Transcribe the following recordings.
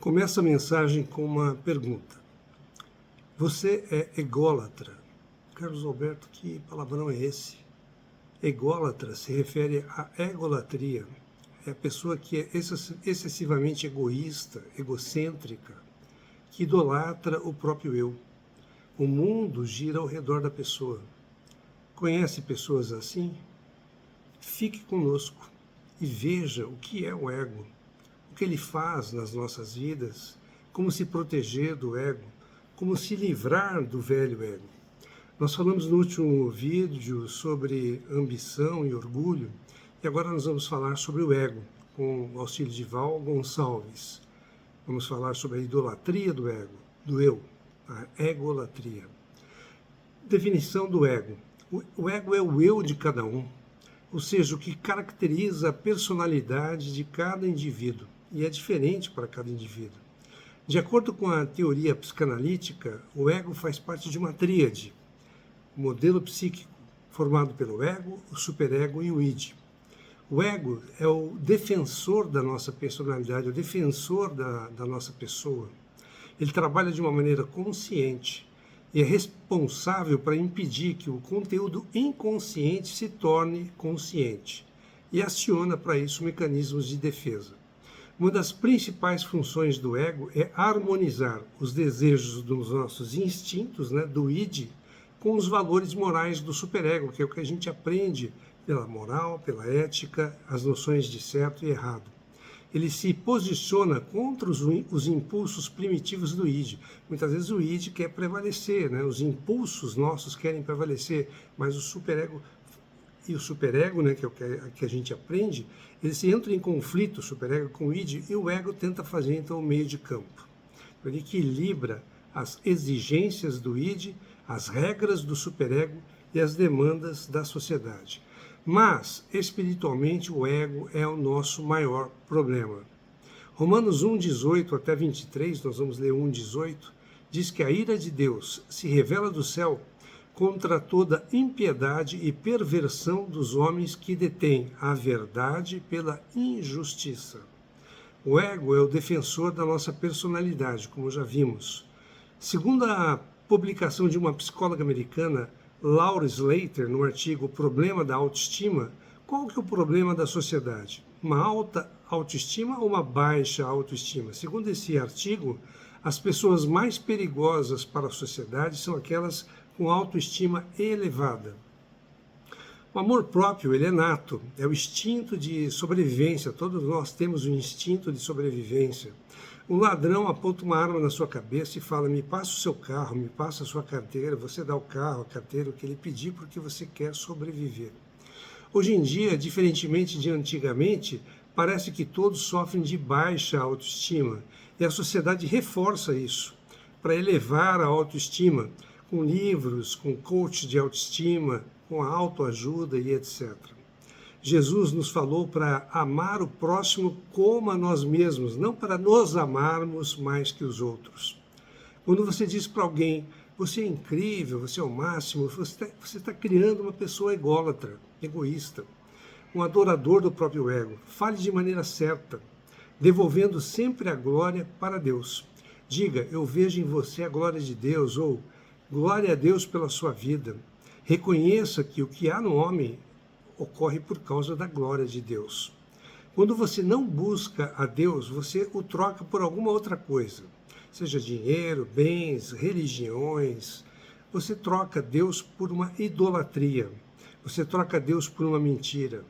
Começa a mensagem com uma pergunta. Você é ególatra? Carlos Alberto, que palavrão é esse? Ególatra se refere à egolatria. É a pessoa que é excessivamente egoísta, egocêntrica, que idolatra o próprio eu. O mundo gira ao redor da pessoa. Conhece pessoas assim? Fique conosco e veja o que é o ego, o que ele faz nas nossas vidas, como se proteger do ego, como se livrar do velho ego. Nós falamos no último vídeo sobre ambição e orgulho, e agora nós vamos falar sobre o ego, com o auxílio de Val Gonçalves. Vamos falar sobre a idolatria do ego, do eu, a egolatria. Definição do ego. O ego é o eu de cada um, ou seja, o que caracteriza a personalidade de cada indivíduo, e é diferente para cada indivíduo. De acordo com a teoria psicanalítica, o ego faz parte de uma tríade, o modelo psíquico, formado pelo ego, o superego e o id. O ego é o defensor da nossa personalidade, o defensor da nossa pessoa. Ele trabalha de uma maneira consciente e é responsável para impedir que o conteúdo inconsciente se torne consciente e aciona para isso mecanismos de defesa. Uma das principais funções do ego é harmonizar os desejos dos nossos instintos, do id, com os valores morais do superego, que é o que a gente aprende pela moral, pela ética, as noções de certo e errado. Ele se posiciona contra os impulsos primitivos do id. Muitas vezes o id quer prevalecer, os impulsos nossos querem prevalecer, mas o superego e o superego, que é o que a gente aprende, eles entram em conflito, o superego com o id, e o ego tenta fazer então o meio de campo. Ele equilibra as exigências do id, as regras do superego e as demandas da sociedade. Mas, espiritualmente, o ego é o nosso maior problema. Romanos 1:18 até 23, nós vamos ler 1:18, diz que a ira de Deus se revela do céu contra toda impiedade e perversão dos homens que detêm a verdade pela injustiça. O ego é o defensor da nossa personalidade, como já vimos. Segundo a publicação de uma psicóloga americana, Laura Slater, no artigo O Problema da Autoestima, qual que é o problema da sociedade? Uma alta autoestima ou uma baixa autoestima? Segundo esse artigo, as pessoas mais perigosas para a sociedade são aquelas com autoestima elevada. O amor próprio, ele é nato, é o instinto de sobrevivência, todos nós temos um instinto de sobrevivência. Um ladrão aponta uma arma na sua cabeça e fala, me passa o seu carro, me passa a sua carteira, você dá o carro, a carteira, o que ele pedir porque você quer sobreviver. Hoje em dia, diferentemente de antigamente, parece que todos sofrem de baixa autoestima e a sociedade reforça isso para elevar a autoestima com livros, com coach de autoestima, com a autoajuda e etc. Jesus nos falou para amar o próximo como a nós mesmos, não para nos amarmos mais que os outros. Quando você diz para alguém, você é incrível, você é o máximo, você está criando uma pessoa ególatra, egoísta, um adorador do próprio ego. Fale de maneira certa, devolvendo sempre a glória para Deus. Diga, eu vejo em você a glória de Deus, ou glória a Deus pela sua vida. Reconheça que o que há no homem ocorre por causa da glória de Deus. Quando você não busca a Deus, você o troca por alguma outra coisa, seja dinheiro, bens, religiões. Você troca Deus por uma idolatria, você troca Deus por uma mentira.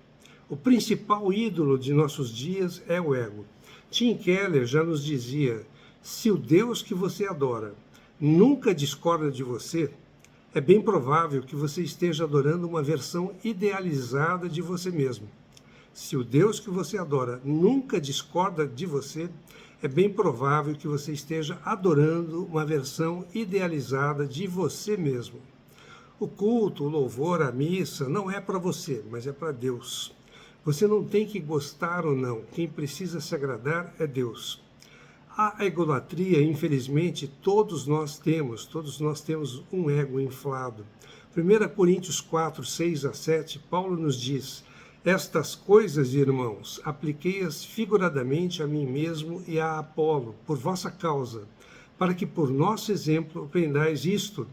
O principal ídolo de nossos dias é o ego. Tim Keller já nos dizia, se o Deus que você adora nunca discorda de você, é bem provável que você esteja adorando uma versão idealizada de você mesmo. Se o Deus que você adora nunca discorda de você, é bem provável que você esteja adorando uma versão idealizada de você mesmo. O culto, o louvor, a missa não é para você, mas é para Deus. Você não tem que gostar ou não, quem precisa se agradar é Deus. A egolatria, infelizmente, todos nós temos um ego inflado. 1 Coríntios 4, 6 a 7, Paulo nos diz, Estas coisas, irmãos, apliquei-as figuradamente a mim mesmo e a Apolo, por vossa causa, para que por nosso exemplo aprendais isto.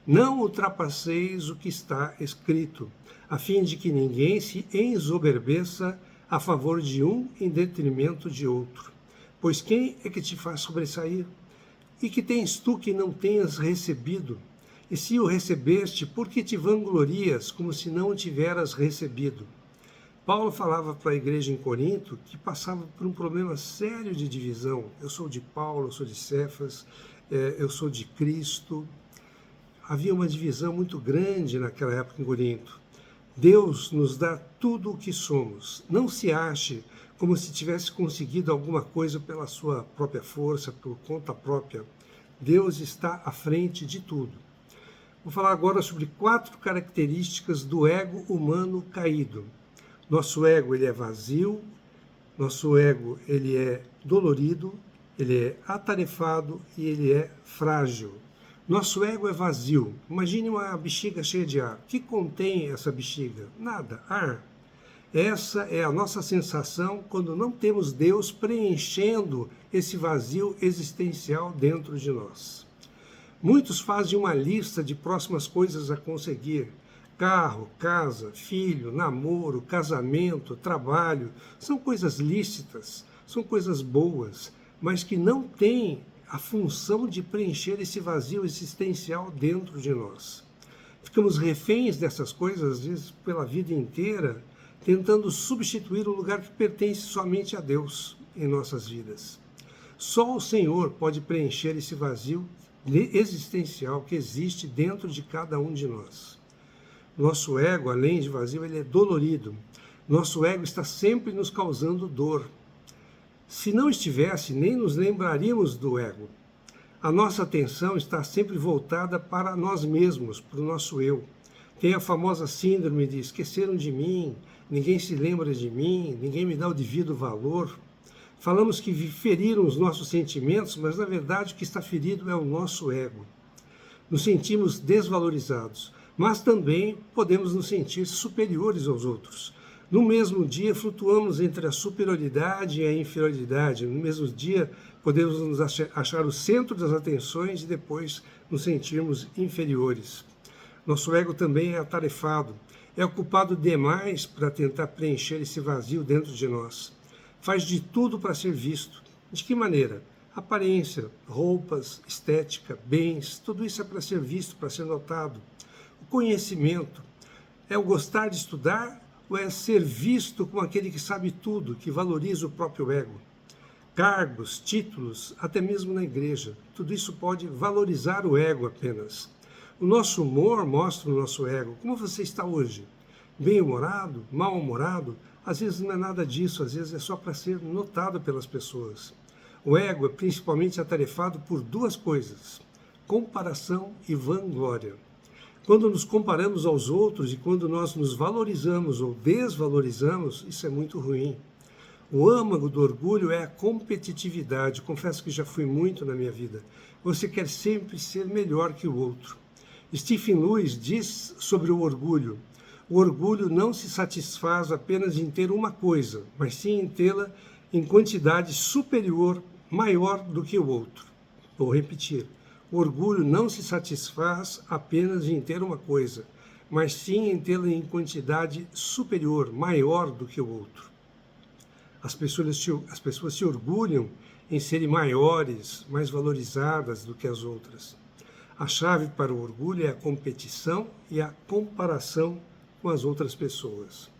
Não ultrapasseis o que está escrito, a fim de que ninguém se ensoberbeça a favor de um em detrimento de outro. Pois quem é que te faz sobressair? E que tens tu que não tenhas recebido? E se o recebeste, por que te vanglorias, como se não o tiveras recebido? Paulo falava para a igreja em Corinto que passava por um problema sério de divisão. Eu sou de Paulo, eu sou de Cefas, eu sou de Cristo. Havia uma divisão muito grande naquela época em Corinto. Deus nos dá tudo o que somos. Não se ache como se tivesse conseguido alguma coisa pela sua própria força, por conta própria. Deus está à frente de tudo. Vou falar agora sobre 4 características do ego humano caído. Nosso ego, ele é vazio, nosso ego, ele é dolorido, ele é atarefado e ele é frágil. Nosso ego é vazio. Imagine uma bexiga cheia de ar. O que contém essa bexiga? Nada, ar. Essa é a nossa sensação quando não temos Deus preenchendo esse vazio existencial dentro de nós. Muitos fazem uma lista de próximas coisas a conseguir. Carro, casa, filho, namoro, casamento, trabalho, são coisas lícitas, são coisas boas, mas que não têm a função de preencher esse vazio existencial dentro de nós. Ficamos reféns dessas coisas, às vezes, pela vida inteira, tentando substituir o lugar que pertence somente a Deus em nossas vidas. Só o Senhor pode preencher esse vazio existencial que existe dentro de cada um de nós. Nosso ego, além de vazio, ele é dolorido. Nosso ego está sempre nos causando dor. Se não estivesse, nem nos lembraríamos do ego. A nossa atenção está sempre voltada para nós mesmos, para o nosso eu. Tem a famosa síndrome de esqueceram de mim, ninguém se lembra de mim, ninguém me dá o devido valor. Falamos que feriram os nossos sentimentos, mas na verdade o que está ferido é o nosso ego. Nos sentimos desvalorizados, mas também podemos nos sentir superiores aos outros. No mesmo dia, flutuamos entre a superioridade e a inferioridade. No mesmo dia, podemos nos achar o centro das atenções e depois nos sentirmos inferiores. Nosso ego também é atarefado, é ocupado demais para tentar preencher esse vazio dentro de nós. Faz de tudo para ser visto. De que maneira? Aparência, roupas, estética, bens, tudo isso é para ser visto, para ser notado. O conhecimento é o gostar de estudar ou é ser visto como aquele que sabe tudo, que valoriza o próprio ego? Cargos, títulos, até mesmo na igreja, tudo isso pode valorizar o ego apenas. O nosso humor mostra o nosso ego. Como você está hoje? Bem-humorado? Mal-humorado? Às vezes não é nada disso, às vezes é só para ser notado pelas pessoas. O ego é principalmente atarefado por 2 coisas: comparação e vanglória. Quando nos comparamos aos outros e quando nós nos valorizamos ou desvalorizamos, isso é muito ruim. O âmago do orgulho é a competitividade. Confesso que já fui muito na minha vida. Você quer sempre ser melhor que o outro. Stephen Lewis diz sobre o orgulho: o orgulho não se satisfaz apenas em ter uma coisa, mas sim em tê-la em quantidade superior, maior do que o outro. Vou repetir. O orgulho não se satisfaz apenas em ter uma coisa, mas sim em tê-la em quantidade superior, maior do que o outro. As pessoas se orgulham em serem maiores, mais valorizadas do que as outras. A chave para o orgulho é a competição e a comparação com as outras pessoas.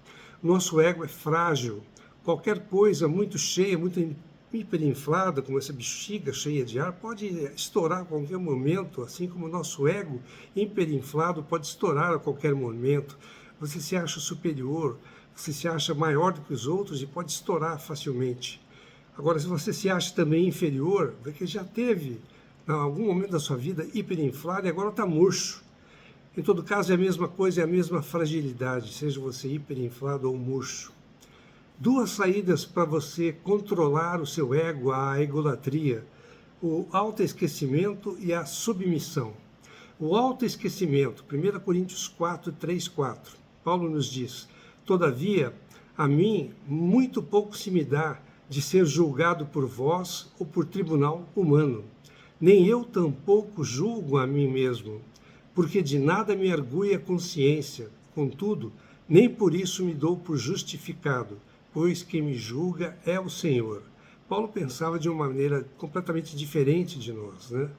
Nosso ego é frágil. Qualquer coisa muito cheia, muito hiperinflada, como essa bexiga cheia de ar, pode estourar a qualquer momento, assim como o nosso ego hiperinflado pode estourar a qualquer momento. Você se acha superior, você se acha maior do que os outros e pode estourar facilmente. Agora, se você se acha também inferior, é que já teve, em algum momento da sua vida, hiperinflado e agora está murcho. Em todo caso, é a mesma coisa, é a mesma fragilidade, seja você hiperinflado ou murcho. 2 saídas para você controlar o seu ego, a egolatria: o autoesquecimento e a submissão. O autoesquecimento, 1 Coríntios 4, 3, 4. Paulo nos diz: todavia, A mim, muito pouco se me dá de ser julgado por vós ou por tribunal humano. Nem eu tampouco julgo a mim mesmo, porque de nada me argui a consciência. Contudo, nem por isso me dou por justificado, pois quem me julga é o Senhor. Paulo pensava de uma maneira completamente diferente de nós, né?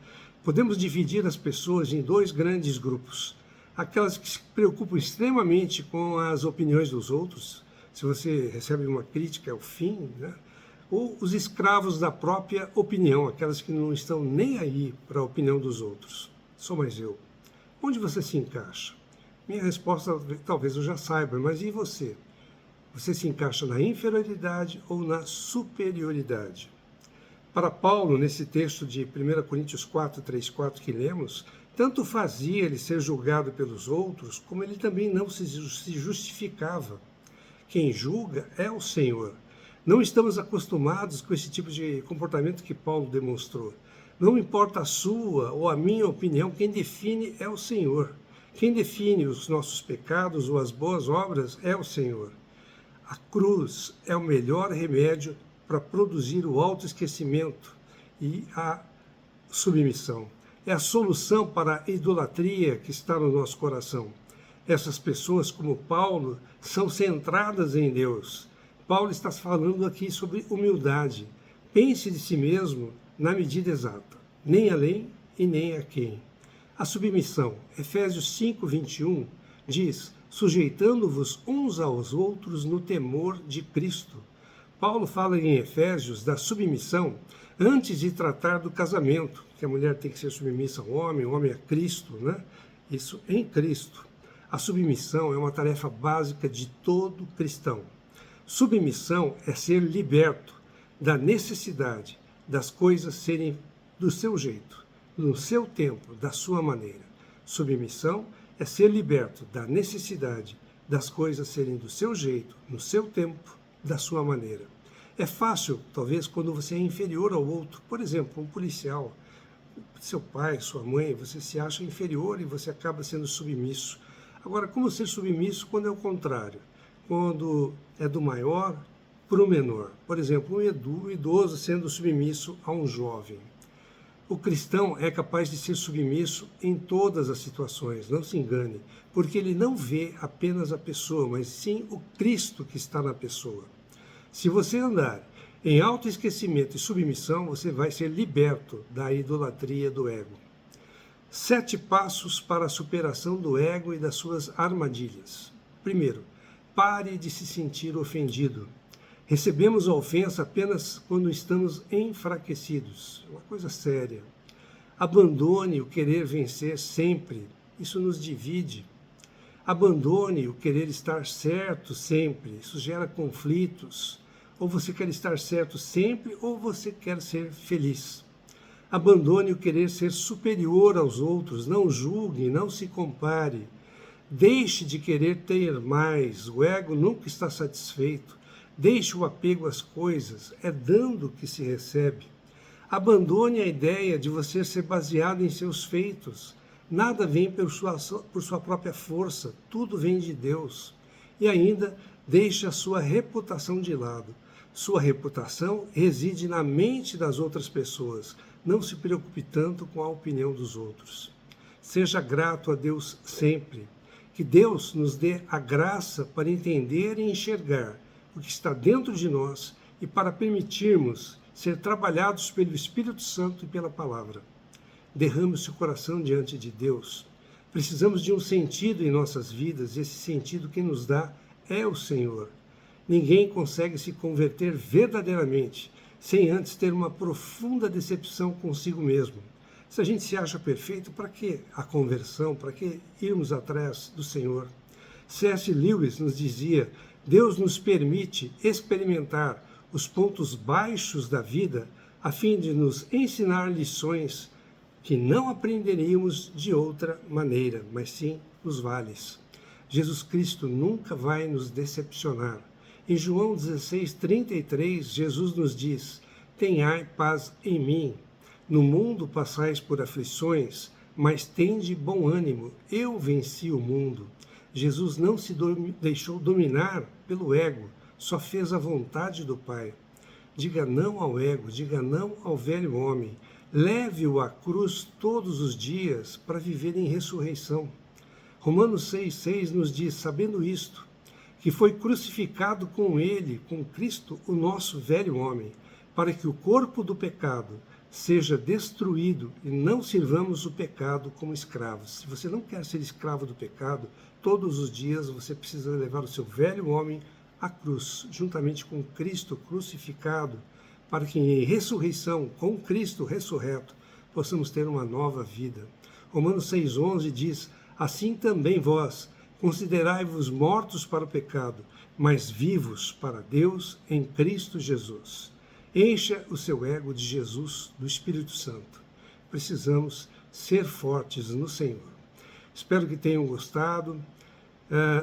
Podemos dividir as pessoas em dois grandes grupos. Aquelas que se preocupam extremamente com as opiniões dos outros. Se você recebe uma crítica, é o fim, né? Ou os escravos da própria opinião, aquelas que não estão nem aí para a opinião dos outros. Sou mais eu. Onde você se encaixa? Minha resposta talvez eu já saiba, mas e você? Você se encaixa na inferioridade ou na superioridade? Para Paulo, nesse texto de 1 Coríntios 4, 3, 4 que lemos, tanto fazia ele ser julgado pelos outros, como ele também não se justificava. Quem julga é o Senhor. Não estamos acostumados com esse tipo de comportamento que Paulo demonstrou. Não importa a sua ou a minha opinião, quem define é o Senhor. Quem define os nossos pecados ou as boas obras é o Senhor. A cruz é o melhor remédio para produzir o autoesquecimento e a submissão. É a solução para a idolatria que está no nosso coração. Essas pessoas, como Paulo, são centradas em Deus. Paulo está falando aqui sobre humildade. Pense de si mesmo na medida exata, nem além e nem aquém. A submissão, Efésios 5, 21, diz: sujeitando-vos uns aos outros no temor de Cristo. Paulo fala em Efésios da submissão antes de tratar do casamento, que a mulher tem que ser submissa ao homem, o homem a Cristo, né? Isso em Cristo. A submissão é uma tarefa básica de todo cristão. Submissão é ser liberto da necessidade das coisas serem do seu jeito, no seu tempo, da sua maneira. Submissão é ser liberto da necessidade das coisas serem do seu jeito, no seu tempo, da sua maneira. É fácil, talvez, quando você é inferior ao outro. Por exemplo, um policial, seu pai, sua mãe, você se acha inferior e você acaba sendo submisso. Agora, como ser submisso quando é o contrário? Quando é do maior para o menor. Por exemplo, um idoso sendo submisso a um jovem. O cristão é capaz de ser submisso em todas as situações, não se engane, porque ele não vê apenas a pessoa, mas sim o Cristo que está na pessoa. Se você andar em autoesquecimento e submissão, você vai ser liberto da idolatria do ego. 7 passos para a superação do ego e das suas armadilhas. Primeiro, pare de se sentir ofendido. Recebemos a ofensa apenas quando estamos enfraquecidos. Uma coisa séria. Abandone o querer vencer sempre. Isso nos divide. Abandone o querer estar certo sempre. Isso gera conflitos. Ou você quer estar certo sempre, ou você quer ser feliz. Abandone o querer ser superior aos outros. Não julgue, não se compare. Deixe de querer ter mais. O ego nunca está satisfeito. Deixe o apego às coisas. É dando que se recebe. Abandone a ideia de você ser baseado em seus feitos. Nada vem por sua própria força. Tudo vem de Deus. E ainda, deixe a sua reputação de lado. Sua reputação reside na mente das outras pessoas. Não se preocupe tanto com a opinião dos outros. Seja grato a Deus sempre. Que Deus nos dê a graça para entender e enxergar o que está dentro de nós e para permitirmos ser trabalhados pelo Espírito Santo e pela Palavra. Derrame o seu coração diante de Deus. Precisamos de um sentido em nossas vidas e esse sentido quem nos dá é o Senhor. Ninguém consegue se converter verdadeiramente sem antes ter uma profunda decepção consigo mesmo. Se a gente se acha perfeito, para que a conversão? Para que irmos atrás do Senhor? C.S. Lewis nos dizia: Deus nos permite experimentar os pontos baixos da vida a fim de nos ensinar lições que não aprenderíamos de outra maneira, mas sim nos vales. Jesus Cristo nunca vai nos decepcionar. Em João 16:33, Jesus nos diz: tenhai paz em mim. No mundo passais por aflições, mas tende bom ânimo. Eu venci o mundo. Jesus não se deixou dominar pelo ego, só fez a vontade do Pai. Diga não ao ego, diga não ao velho homem. Leve-o à cruz todos os dias para viver em ressurreição. Romanos 6,6 nos diz, sabendo isto, que foi crucificado com ele, com Cristo, o nosso velho homem, para que o corpo do pecado seja destruído e não sirvamos o pecado como escravos. Se você não quer ser escravo do pecado, todos os dias você precisa levar o seu velho homem à cruz, juntamente com Cristo crucificado, para que em ressurreição, com Cristo ressurreto, possamos ter uma nova vida. Romanos 6,11 diz, assim também vós, considerai-vos mortos para o pecado, mas vivos para Deus em Cristo Jesus. Encha o seu ego de Jesus, do Espírito Santo. Precisamos ser fortes no Senhor. Espero que tenham gostado.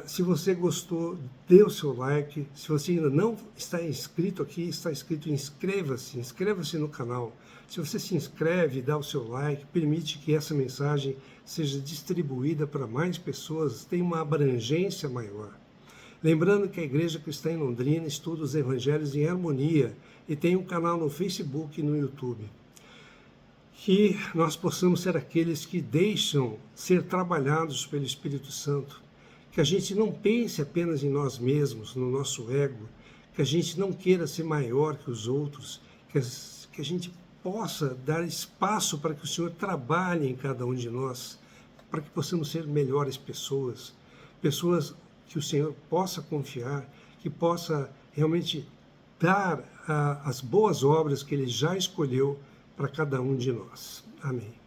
Se você gostou, dê o seu like. Se você ainda não está inscrito aqui, está escrito inscreva-se no canal. Se você se inscreve e dá o seu like, permite que essa mensagem seja distribuída para mais pessoas, tenha uma abrangência maior. Lembrando que a Igreja Cristã em Londrina estuda os Evangelhos em Harmonia e tem um canal no Facebook e no YouTube. Que nós possamos ser aqueles que deixam ser trabalhados pelo Espírito Santo, que a gente não pense apenas em nós mesmos, no nosso ego, que a gente não queira ser maior que os outros, que a gente possa dar espaço para que o Senhor trabalhe em cada um de nós, para que possamos ser melhores pessoas, pessoas que o Senhor possa confiar, que possa realmente dar as boas obras que Ele já escolheu para cada um de nós. Amém.